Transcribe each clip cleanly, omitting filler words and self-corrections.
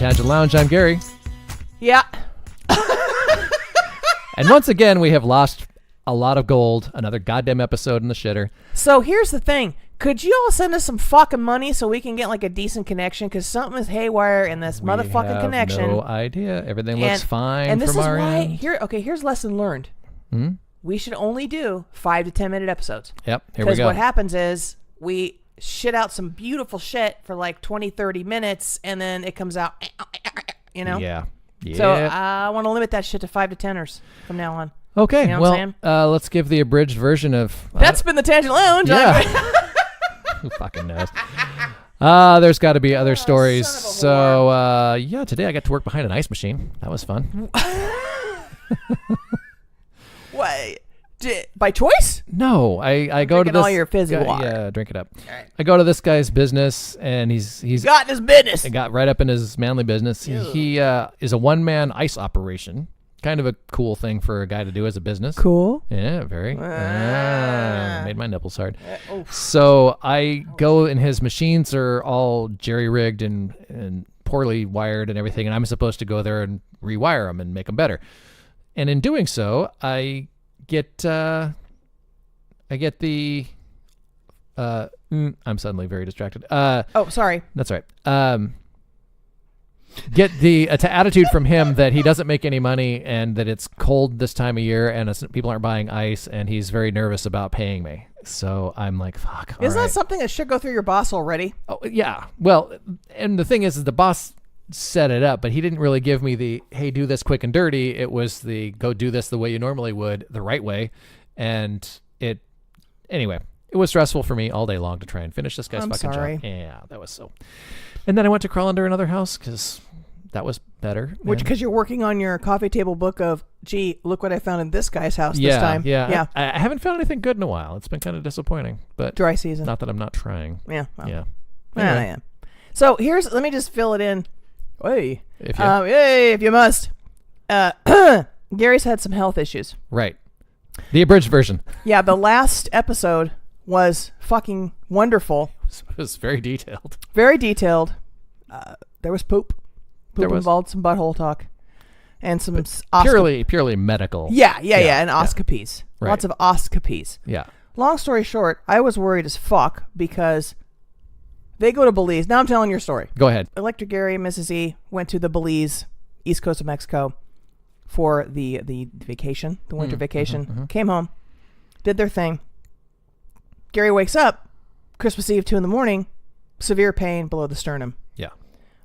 Tangent Lounge. I'm Gary. Yeah. And once again, we have lost a lot of gold. Another goddamn episode in the shitter. So here's the thing. Could you all send us some fucking money so we can get like a decent connection? Because something is haywire in this motherfucking connection. No idea. Everything looks fine and this from is our why, end. Here's lesson learned. We should only do 5 to 10 minute episodes. Yep, here we go. Because what happens is we shit out some beautiful shit for like 20, 30 minutes, and then it comes out, you know? Yeah. So I want to limit that shit to 5 to 10ers from now on. Okay, you know what I'm well, let's give the abridged version of... That's been the Tangent Lounge. Yeah. Who fucking knows? There's got to be other stories. So, yeah, today I got to work behind an ice machine. That was fun. What? By choice? No, I go to this... all your fizzy water. Yeah, drink it up. All right. I go to this guy's business, and he's got in his business. It got right up in his manly business. Ew. He is a one-man ice operation. Kind of a cool thing for a guy to do as a business. Cool. Yeah, very. Made my nipples hard. So I go, and his machines are all jerry-rigged and poorly wired and everything, and I'm supposed to go there and rewire them and make them better. And in doing so, I get the... I'm suddenly very distracted. Oh, sorry. That's all right. Get the attitude from him that he doesn't make any money and that it's cold this time of year and people aren't buying ice, and he's very nervous about paying me. So I'm like, fuck. Isn't that something that should go through your boss already? Oh, yeah. Well, and the thing is the boss set it up, but he didn't really give me the, hey, do this quick and dirty. It was the, go do this the way you normally would, the right way. And anyway, it was stressful for me all day long to try and finish this guy's fucking job. Yeah, that was so. And then I went to crawl under another house because that was better. Because you're working on your coffee table book of, gee, look what I found in this guy's house this time. Yeah. I haven't found anything good in a while. It's been kind of disappointing. But dry season. Not that I'm not trying. Yeah. Well. Yeah. Anyway. So let me just fill it in. Hey. If you must. Gary's had some health issues. Right. The abridged version. Yeah, the last episode was fucking wonderful. It was very detailed. Very detailed. There was poop. Poop was. involved some butthole talk. And some purely medical. Yeah. And oscopies. Right. Lots of oscopies. Yeah. Long story short, I was worried as fuck because they go to Belize. Now I'm telling your story. Go ahead. Electric Gary and Mrs. E went to the Belize, east coast of Mexico, for the vacation, the winter vacation. Came home, did their thing. Gary wakes up, Christmas Eve, 2 a.m, severe pain below the sternum. Yeah.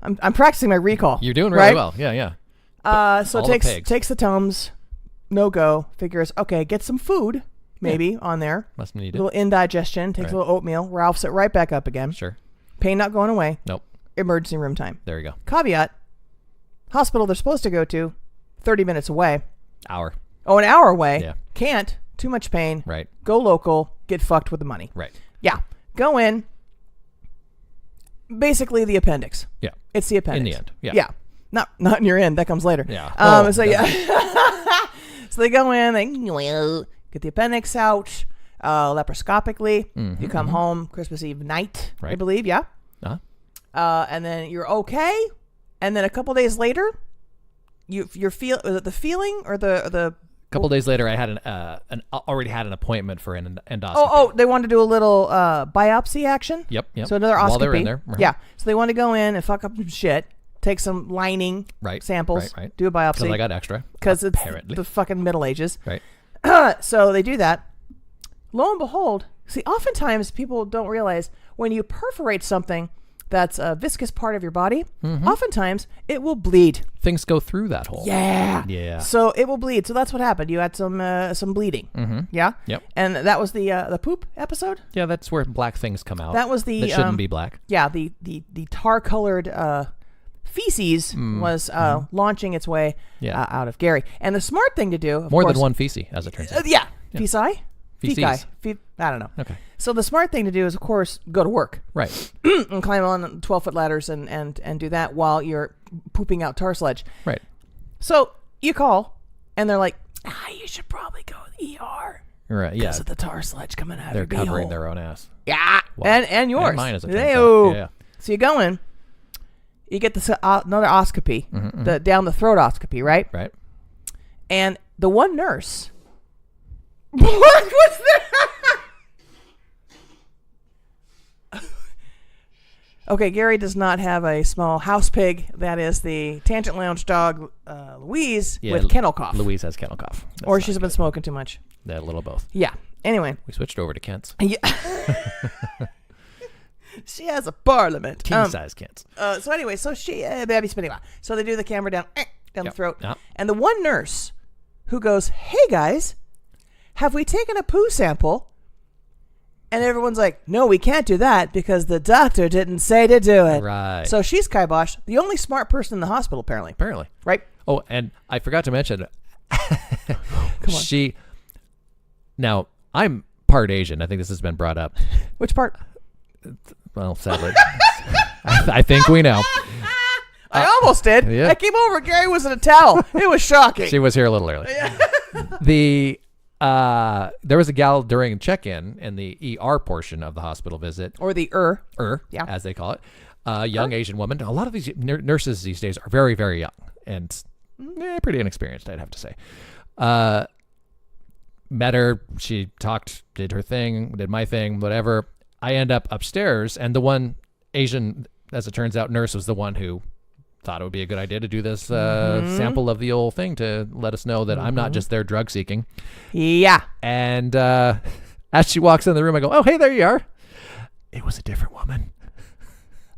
I'm practicing my recall. You're doing really well. Yeah. So takes the Tums, no go, figures, okay, get some food, maybe, on there. Must need it. A little indigestion, takes a little oatmeal, ralphs it right back up again. Sure. Pain not going away. Nope. Emergency room time. There you go. Caveat, hospital they're supposed to go to, 30 minutes away. Hour. Oh, an hour away. Yeah. Can't. Too much pain. Right. Go local. Get fucked with the money. Right. Yeah. Go in. Basically the appendix. Yeah. It's the appendix. In the end. Yeah. Yeah. Not in your end. That comes later. Yeah. So they go in. They get the appendix out laparoscopically. You come home Christmas Eve night, I believe. Yeah. And then you're okay. And then a couple days later, you're the feeling or the a couple days later, I had already had an appointment for an endoscopy. Oh, they wanted to do a little biopsy action. Yep. So another oscopy. While they're in there. Yeah. So they want to go in and fuck up some shit, take some lining samples, do a biopsy. Because I got extra. Because it's the fucking Middle Ages. Right. So they do that. Lo and behold, see, oftentimes people don't realize when you perforate something that's a viscous part of your body, oftentimes it will bleed. Things go through that hole. Yeah. So it will bleed. So that's what happened. You had some bleeding. Yeah. Yep. And that was the poop episode. Yeah, that's where black things come out. That was the that shouldn't be black. Yeah. The tar colored feces was launching its way out of Gary. And the smart thing to do, of more course, than one feces, as it turns out. Yeah. Feci? Feces. I don't know. Okay. So the smart thing to do is, of course, go to work. Right. And climb on 12-foot ladders and do that while you're pooping out tar sludge. Right. So you call, and they're like, you should probably go to the ER. Right. Yeah. Because of the tar sludge coming out of your They're covering beehole. their own ass. Yeah. Well, and yours. And mine, as it turns out. Yeah. So you go in. you get this another oscopy, the down the throat oscopy, right? Right. And the one nurse. What was that? Okay, Gary does not have a small house pig. That is the Tangent Lounge dog, Louise, with kennel cough. Louise has kennel cough. Or she's been smoking too much. Yeah, a little both. Yeah. Anyway. We switched over to Kent's. Yeah. She has a parliament. King-size Kent's. So anyway, so she, baby spinning out. So they do the camera down the throat. Yep. And the one nurse who goes, hey guys, have we taken a poo sample? And everyone's like, no, we can't do that because the doctor didn't say to do it. Right. So she's kibosh, the only smart person in the hospital, apparently. Right? Oh, and I forgot to mention, Come on. Now, I'm part Asian. I think this has been brought up. Which part? Well, sadly. I think we know. I almost did. Yeah. I came over. Gary was in a towel. It was shocking. She was here a little early. There was a gal during check-in in the ER portion of the hospital visit. Or the yeah, as they call it. A young Asian woman. A lot of these nurses these days are very, very young and pretty inexperienced, I'd have to say. Met her. She talked, did her thing, did my thing, whatever. I end up upstairs, and the one Asian, as it turns out, nurse was the one who thought it would be a good idea to do this sample of the old thing to let us know that I'm not just there drug seeking. Yeah. And as she walks in the room, I go, oh, hey, there you are. It was a different woman.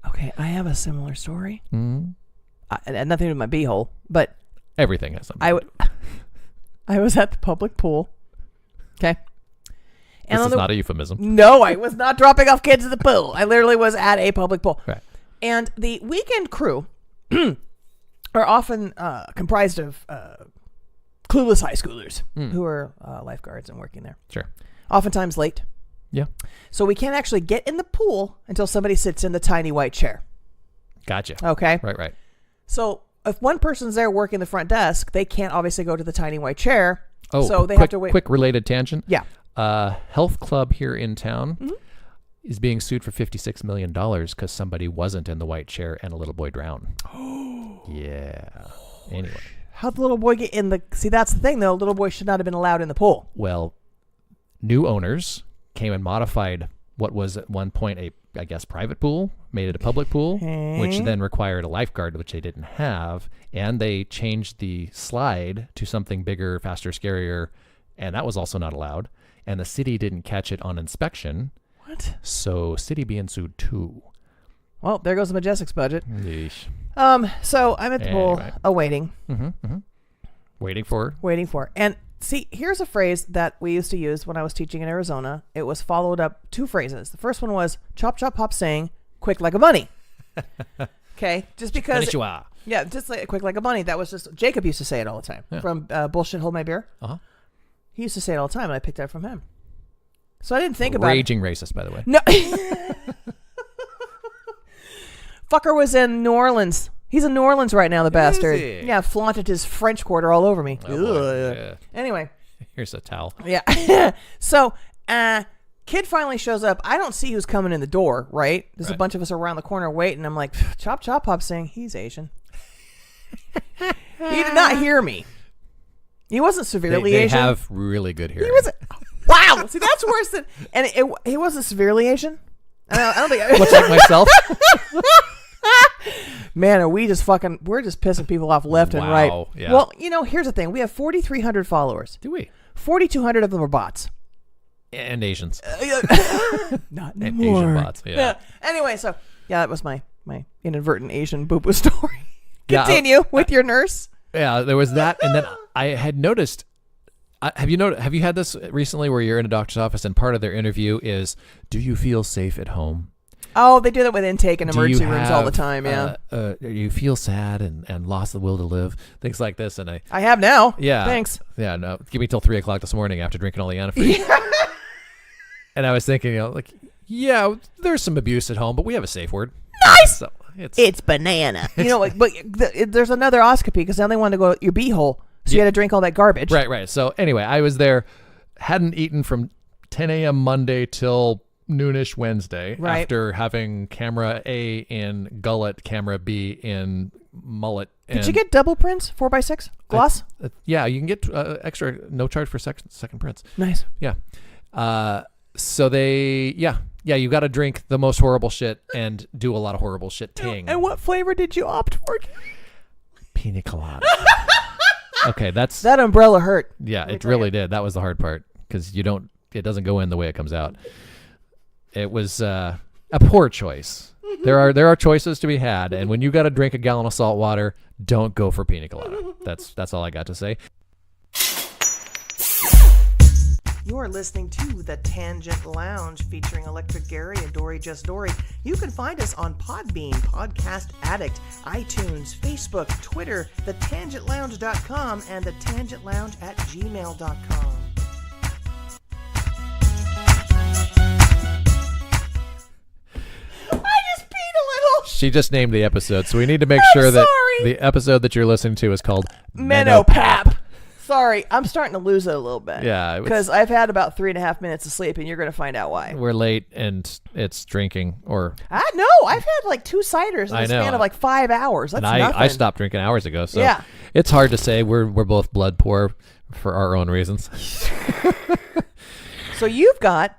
Okay, I have a similar story. Mm-hmm. It had nothing to do with my beehole, but everything has something. I was at the public pool. Okay. And this is not a euphemism. No, I was not dropping off kids at the pool. I literally was at a public pool. Right. And the weekend crew are often comprised of clueless high schoolers who are lifeguards and working there. Sure. Oftentimes late. Yeah. So we can't actually get in the pool until somebody sits in the tiny white chair. Gotcha. Okay. Right. So if one person's there working the front desk, they can't obviously go to the tiny white chair. Oh, so they have to wait. Quick related tangent. Yeah. Health club here in town is being sued for $56 million because somebody wasn't in the white chair and a little boy drowned. Yeah. Anyway. How'd the little boy get in the... See, that's the thing, though. Little boy should not have been allowed in the pool. Well, new owners came and modified what was at one point a, I guess, private pool, made it a public pool, which then required a lifeguard, which they didn't have. And they changed the slide to something bigger, faster, scarier, and that was also not allowed. And the city didn't catch it on inspection. What? So city being sued too. Well, there goes the Majestic's budget. Yeesh. So I'm at the pool awaiting. Waiting for. And see, here's a phrase that we used to use when I was teaching in Arizona. It was followed up two phrases. The first one was chop, chop, hop, sing, quick like a bunny. Okay? Just because. Yeah, just like quick like a bunny. That was just, Jacob used to say it all the time. Yeah. From Bullshit Hold My Beer. Uh-huh. He used to say it all the time, and I picked that from him. So I didn't think about it. Raging racist, by the way. No. Fucker was in New Orleans. He's in New Orleans right now, the bastard. Yeah, flaunted his French Quarter all over me. Yeah. Anyway. Here's a towel. Yeah. So, kid finally shows up. I don't see who's coming in the door, right? There's a bunch of us around the corner waiting. I'm like, chop, chop, hop, sing. He's Asian. He did not hear me. He wasn't severely Asian. They have really good hearing. He wasn't. Wow. See, that's worse than. And he wasn't severely Asian. I don't think. Much like myself. Man, are we just fucking? We're just pissing people off left and right. Yeah. Well, here's the thing. We have 4,300 followers. Do we? 4,200 of them are bots. And Asians. Not and anymore. Asian bots. Yeah. Anyway, so that was my inadvertent Asian boo-boo story. Continue with your nurse. Yeah, there was that, and then I had noticed. Have you had this recently, where you're in a doctor's office and part of their interview is, "Do you feel safe at home?" Oh, they do that with intake and emergency rooms all the time. Yeah. Do you feel sad and lost the will to live? Things like this, and I have now. Yeah. Thanks. Yeah. No. Give me till 3:00 this morning after drinking all the antifreeze. Yeah. And I was thinking, there's some abuse at home, but we have a safe word. Nice. So it's banana. But there's another oscopy because now they want to go your beehole, so you had to drink all that garbage. Right. So anyway, I was there, hadn't eaten from 10 a.m. Monday till noonish Wednesday Right. after having camera A in gullet, camera B in mullet. Did you get double prints, 4x6 gloss? Yeah, you can get extra, no charge for second prints. Nice. Yeah. So you got to drink the most horrible shit and do a lot of horrible shit ting. And what flavor did you opt for? Pina colada. Okay, that umbrella hurt. Yeah, it really did. That was the hard part because it doesn't go in the way it comes out. It was a poor choice. There are choices to be had, and when you got to drink a gallon of salt water, don't go for pina colada. That's all I got to say. You're listening to The Tangent Lounge featuring Electric Gary and Dorrie Just Dorrie. You can find us on Podbean, Podcast Addict, iTunes, Facebook, Twitter, thetangentlounge.com, and thetangentlounge@gmail.com. She just named the episode, so we need to make sure that the episode that you're listening to is called Menopap. Sorry, I'm starting to lose it a little bit. Yeah. Because I've had about 3.5 minutes of sleep, and you're going to find out why. We're late, and it's drinking, or... No, I've had like 2 ciders in the span of like 5 hours. That's nothing. I stopped drinking hours ago, so yeah. It's hard to say. We're both blood poor for our own reasons. So you've got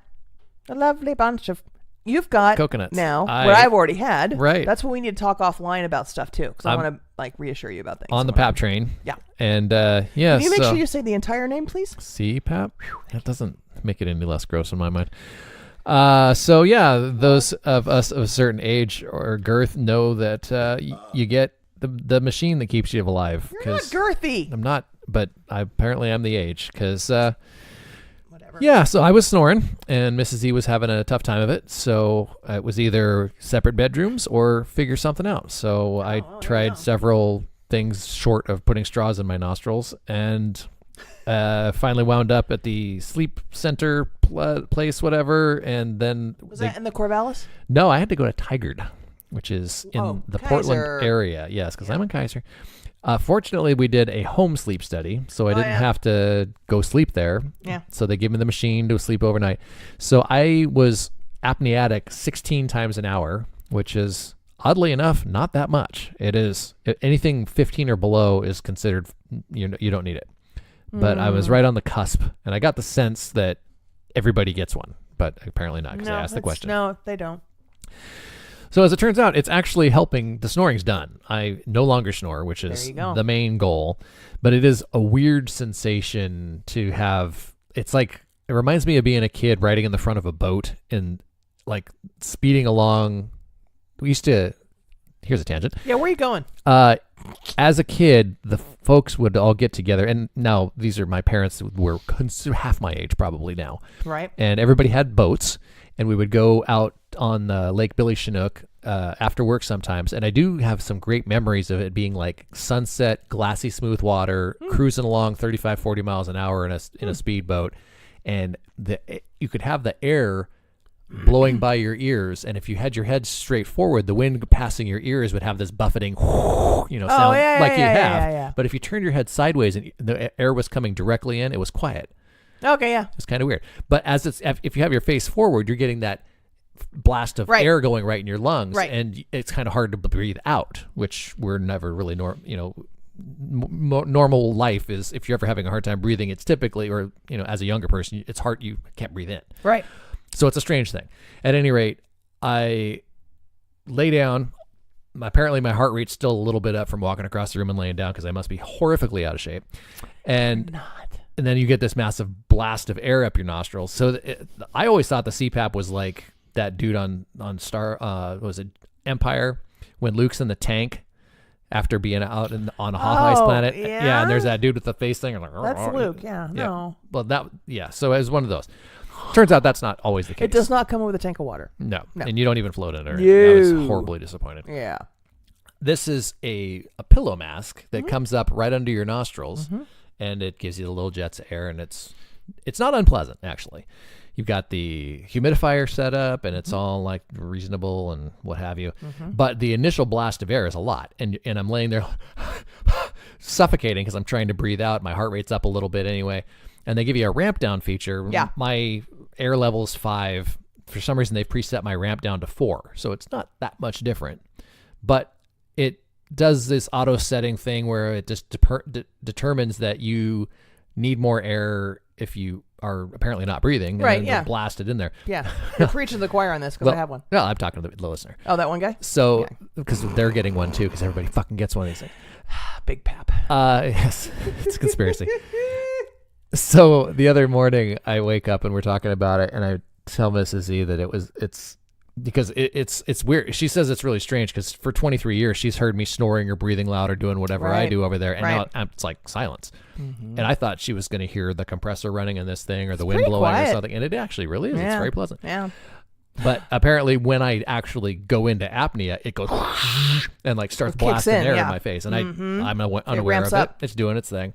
a lovely bunch of... You've got coconuts now, what I've already had. Right. That's what we need to talk offline about stuff too, because I want to like reassure you about things. On the pap train. Yeah. And Can you make sure you say the entire name, please? C-pap. That doesn't make it any less gross in my mind. So yeah, those of us of a certain age or girth know that you get the machine that keeps you alive. You're not girthy. I'm not, but apparently I'm the age because. Yeah, so I was snoring, and Mrs. E was having a tough time of it, so it was either separate bedrooms or figure something out. So I tried several things short of putting straws in my nostrils, and finally wound up at the sleep center place, whatever, and then... Was that in the Corvallis? No, I had to go to Tigard, which is in the Kaiser. Portland area. Yes, because I'm in Kaiser. Fortunately, we did a home sleep study, so I didn't have to go sleep there. Yeah. So they gave me the machine to sleep overnight. So I was apneatic 16 times an hour, which is, oddly enough, not that much. It is, anything 15 or below is considered, you don't need it. But I was right on the cusp, and I got the sense that everybody gets one, but apparently not, because I asked the question. No, they don't. So as it turns out, it's actually helping. The snoring's done. I no longer snore, which is the main goal. But it is a weird sensation to have. It's like, it reminds me of being a kid riding in the front of a boat and like speeding along. We used to, here's a tangent. Yeah, where are you going? As a kid, the folks would all get together. And now these are my parents who were half my age probably now. Right. And everybody had boats. And we would go out on Lake Billy Chinook after work sometimes. And I do have some great memories of it being like sunset, glassy, smooth water, cruising along 35, 40 miles an hour in a speedboat. And you could have the air blowing by your ears. And if you had your head straight forward, the wind passing your ears would have this buffeting, sound you have. Yeah. But if you turned your head sideways and the air was coming directly in, it was quiet. Okay, yeah. It's kind of weird. But if you have your face forward, you're getting that blast of air going right in your lungs, and it's kind of hard to breathe out, which we're never really normal life is, if you're ever having a hard time breathing, it's typically, or as a younger person, it's hard, you can't breathe in. Right. So it's a strange thing. At any rate, I lay down. Apparently my heart rate's still a little bit up from walking across the room and laying down because I must be horrifically out of shape. And then you get this massive blast of air up your nostrils. So I always thought the C-pap was like that dude on was it Empire, when Luke's in the tank after being out on a hot ice planet. Yeah? And there's that dude with the face thing. That's Luke. Yeah. No. Well, so it was one of those. Turns out that's not always the case. It does not come with a tank of water. No. And you don't even float in it. I was horribly disappointed. Yeah. This is a pillow mask that comes up right under your nostrils, and it gives you the little jets of air, and it's not unpleasant, actually. You've got the humidifier set up, and it's all like reasonable and what have you. But the initial blast of air is a lot, and I'm laying there suffocating because I'm trying to breathe out. My heart rate's up a little bit anyway, and they give you a ramp down feature. Yeah. My air level's 5. for some reason they've preset my ramp down to 4, so it's not that much different. But it does this auto setting thing where it just determines that you need more air if you are apparently not breathing. Right, and yeah. Blast it in there. Yeah. You're preaching to the choir on this because I have one. No, I'm talking to the listener. Oh, that one guy? So, because they're getting one too, because everybody fucking gets one of these things. Big pap. Yes, it's a conspiracy. So the other morning I wake up and we're talking about it, and I tell Mrs. E that it's because it's weird. She says it's really strange because for 23 years she's heard me snoring or breathing loud or doing whatever I do over there, and now it's like silence. And I thought she was going to hear the compressor running in this thing or the wind blowing quiet. or something, and it actually really is. It's very pleasant. Yeah. But apparently when I actually go into apnea, it goes and like starts blasting air in my face, and I'm unaware of it. It's doing its thing.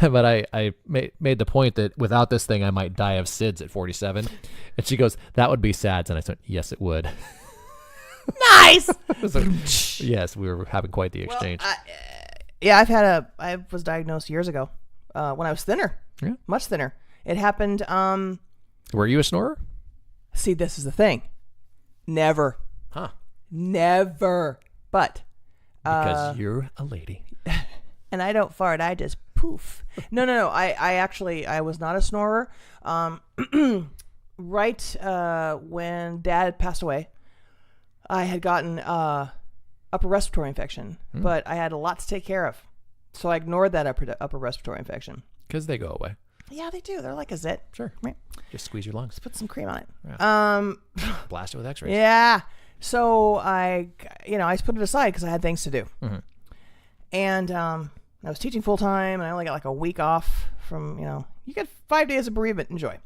But I made the point that without this thing, I might die of SIDS at 47. And she goes, "That would be sad." And I said, "Yes, it would." Nice. So, yes, we were having quite the exchange. Well, I was diagnosed years ago when I was thinner, much thinner. It happened. Were you a snorer? See, this is the thing. Never. Huh. Never. But. Because you're a lady. And I don't fart. I just poof. No. I was not a snorer. Right when Dad passed away, I had gotten upper respiratory infection, but I had a lot to take care of. So I ignored that upper respiratory infection. Because they go away. Yeah, they do. They're like a zit. Sure. Right. Just squeeze your lungs. Just put some cream on it. Yeah. Blast it with x-rays. Yeah. So I just put it aside because I had things to do. And I was teaching full time, and I only got like a week off from, you get 5 days of bereavement. Enjoy.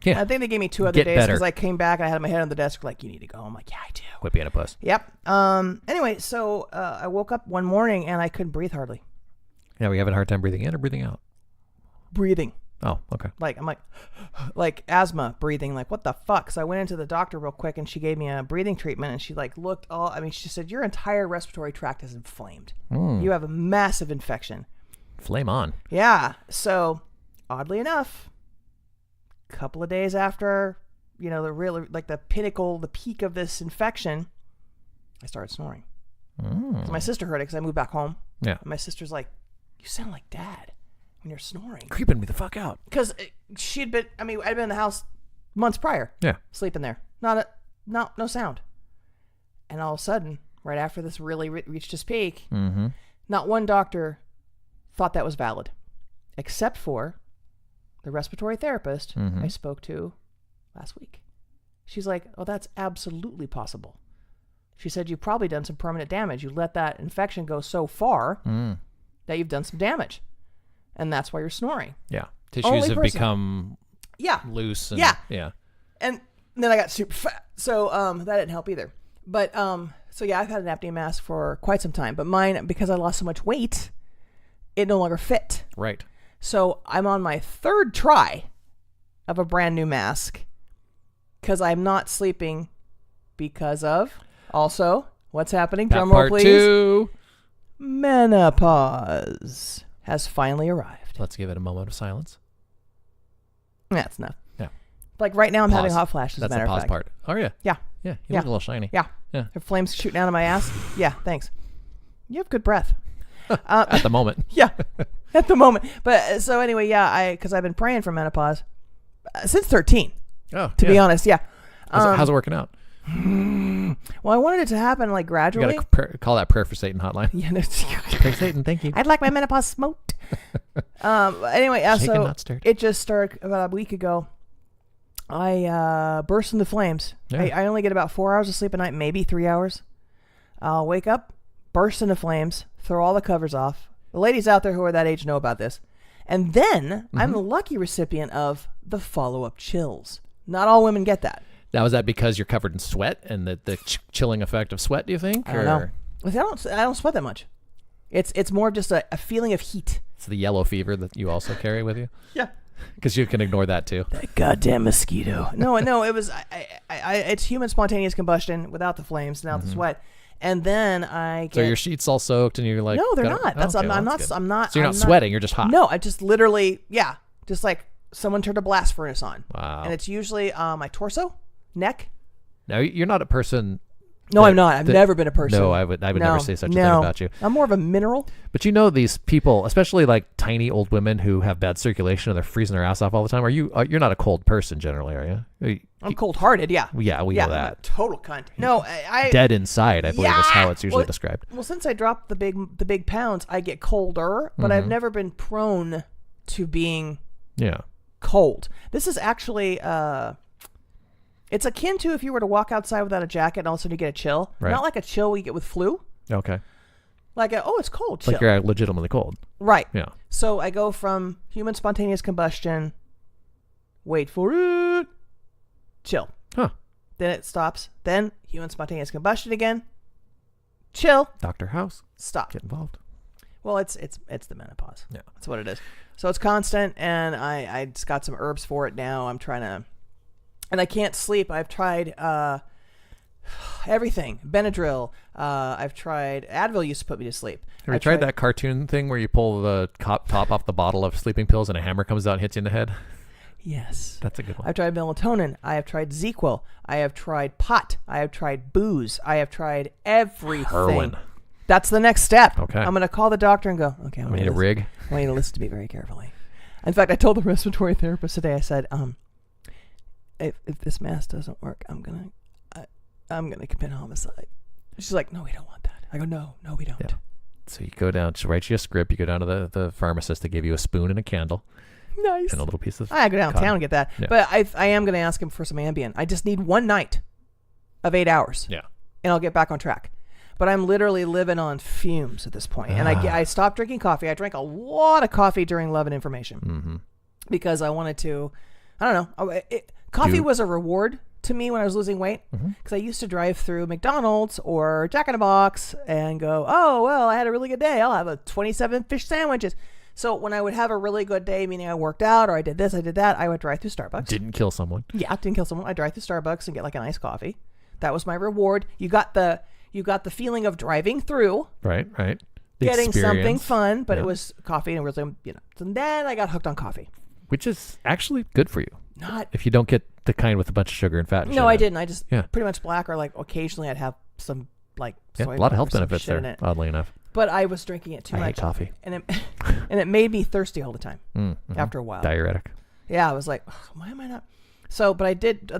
Yeah. I think they gave me 2 other days better. because I came back and I had my head on the desk like, "You need to go." I'm like, "Yeah, I do." Quit being a puss. Yep. Anyway, so I woke up one morning and I couldn't breathe hardly. Yeah, we having a hard time breathing in or breathing out? Breathing. Oh, okay. I'm like asthma breathing, like what the fuck? So I went into the doctor real quick and she gave me a breathing treatment, and she she said, "Your entire respiratory tract is inflamed. You have a massive infection." Flame on. Yeah. So oddly enough, a couple of days after, the real, like the peak of this infection, I started snoring. So my sister heard it because I moved back home. Yeah. And my sister's like, "You sound like Dad when you're snoring." Creeping me the fuck out. Because I'd been in the house months prior. Yeah. Sleeping there. No sound. And all of a sudden, right after this really reached its peak, not one doctor thought that was valid, except for the respiratory therapist I spoke to last week. She's like, "Oh, that's absolutely possible." She said, "You've probably done some permanent damage. You let that infection go so far that you've done some damage. And that's why you're snoring." Yeah. Tissues have become loose. And, yeah. And then I got super fat. So that didn't help either. But so yeah, I've had an apnea mask for quite some time. But mine, because I lost so much weight, it no longer fit. Right. So I'm on my 3rd try of a brand new mask because I'm not sleeping because of also what's happening. Drum roll, please. 2. Menopause has finally arrived. Let's give it a moment of silence. That's enough. Yeah. Like right now I'm having Pause. hot flashes. That's as a the matter pause of fact. part. Oh, yeah. Yeah. Yeah. You look a little shiny. Yeah. Yeah. Have flames shooting out of my ass. Yeah, thanks. You have good breath. At the moment. Yeah. At the moment. But so anyway, because I've been praying for menopause since 13. Oh, to be honest, yeah. How's it working out? Well, I wanted it to happen like gradually. You gotta call that prayer for Satan hotline. Yeah, no, Pray Satan, thank you. I'd like my menopause smoked. Anyway, Shaken, not stirred. it just started about a week ago. I burst into flames. Yeah. I only get about 4 hours of sleep a night, maybe 3 hours. I'll wake up, burst into flames, throw all the covers off. The ladies out there who are that age know about this. And then I'm the lucky recipient of the follow-up chills. Not all women get that. Now, is that because you're covered in sweat and the chilling effect of sweat, do you think? I don't know. I don't sweat that much. It's more of just a feeling of heat. It's the yellow fever that you also carry with you? Yeah. Because you can ignore that too. That goddamn mosquito. No, it was it's human spontaneous combustion without the flames, without the sweat. And then I get... So your sheets all soaked and you're like... No, they're not. I'm not. So you're not sweating, you're just hot. No, I just literally, just like someone turned a blast furnace on. Wow. And it's usually my torso, neck. Now, you're not a person. No, I'm not. I've never been a person. No, I would never say such a thing about you. I'm more of a mineral. But these people, especially like tiny old women who have bad circulation and they're freezing their ass off all the time. You're not a cold person generally, are you? I'm cold-hearted, yeah. Yeah, we know that. I'm a total cunt. No, I dead inside, I believe is how it's usually described. Well, since I dropped the big pounds, I get colder, but I've never been prone to being cold. This is actually it's akin to if you were to walk outside without a jacket and all of a sudden you get a chill. Right. Not like a chill you get with flu. Okay. Like it's cold chill. Like you're legitimately cold. Right. Yeah. So I go from human spontaneous combustion, wait for it, chill. Huh. Then it stops. Then human spontaneous combustion again, chill. Dr. House. Stop. Get involved. Well, it's the menopause. Yeah. That's what it is. So it's constant, and I just got some herbs for it now. I'm trying to... And I can't sleep. I've tried everything. Benadryl. I've tried... Advil used to put me to sleep. Have you tried that cartoon thing where you pull the top off the bottle of sleeping pills and a hammer comes out and hits you in the head? Yes. That's a good one. I've tried melatonin. I have tried ZzzQuil. I have tried pot. I have tried booze. I have tried everything. Heroin. That's the next step. Okay. I'm going to call the doctor and go, okay, I need a rig. I want you to listen to me very carefully. In fact, I told the respiratory therapist today, I said, if this mask doesn't work, I'm gonna commit homicide. She's like, no, we don't want that. I go, no, we don't. Yeah. So you go down, she writes you a script. You go down to the pharmacist. They give you a spoon and a candle. Nice. And a little piece of. I go downtown and get that. Yeah. But I am gonna ask him for some Ambien. I just need one night of 8 hours. Yeah. And I'll get back on track. But I'm literally living on fumes at this point. And I stopped drinking coffee. I drank a lot of coffee during Love and Information because I wanted to. I don't know. Coffee was a reward to me when I was losing weight because I used to drive through McDonald's or Jack in the Box and go, oh, well, I had a really good day. I'll have a 27 fish sandwiches. So when I would have a really good day, meaning I worked out or I did this, I did that, I would drive through Starbucks. Didn't kill someone. Yeah, didn't kill someone. I'd drive through Starbucks and get like a nice coffee. That was my reward. You got the feeling of driving through. Right. Getting something fun, but it was coffee and it was, and then I got hooked on coffee. Which is actually good for you. Not if you don't get the kind with a bunch of sugar and fat. And no, I didn't. I just pretty much black or like occasionally I'd have some like soy a lot of health benefits there, oddly enough. But I was drinking it too much. I hate coffee. And it made me thirsty all the time after a while. Diuretic. Yeah, I was like, why am I not? So, but I did.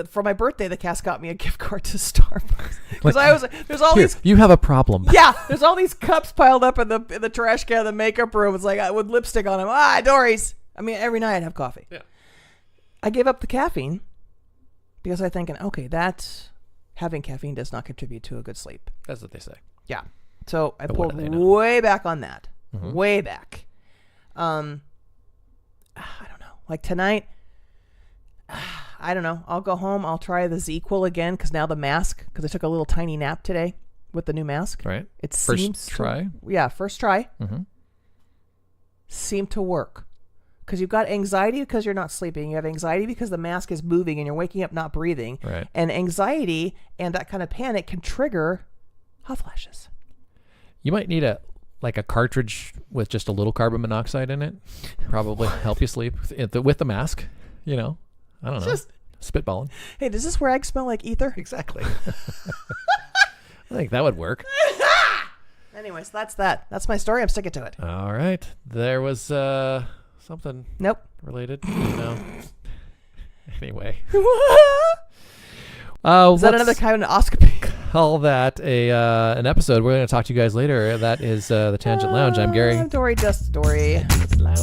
For my birthday, the cast got me a gift card to Starbucks because I was like, there's all these. You have a problem. Yeah, there's all these cups piled up in the trash can of the makeup room. It's like with lipstick on them. Dorrie's. I mean, every night I'd have coffee. Yeah. I gave up the caffeine because I'm thinking, okay, having caffeine does not contribute to a good sleep. That's what they say. Yeah. So I pulled way back on that. Way back. I don't know. Like tonight, I don't know. I'll go home. I'll try the ZzzQuil again because now the mask, because I took a little tiny nap today with the new mask. Right. It seems first try. Yeah, first try. Seemed to work. Because you've got anxiety because you're not sleeping. You have anxiety because the mask is moving and you're waking up not breathing. Right. And anxiety and that kind of panic can trigger hot flashes. You might need a cartridge with just a little carbon monoxide in it. Probably help you sleep with the mask. I don't know. Just spitballing. Hey, does this rag smell like ether? Exactly. I think that would work. Anyways, that's that. That's my story. I'm sticking to it. All right. There was something related. Anyway. Is that another kind of oscopy? Call that an episode. We're going to talk to you guys later. That is the Tangent Lounge. I'm Gary. I'm Dorrie, just Dorrie. Lounge.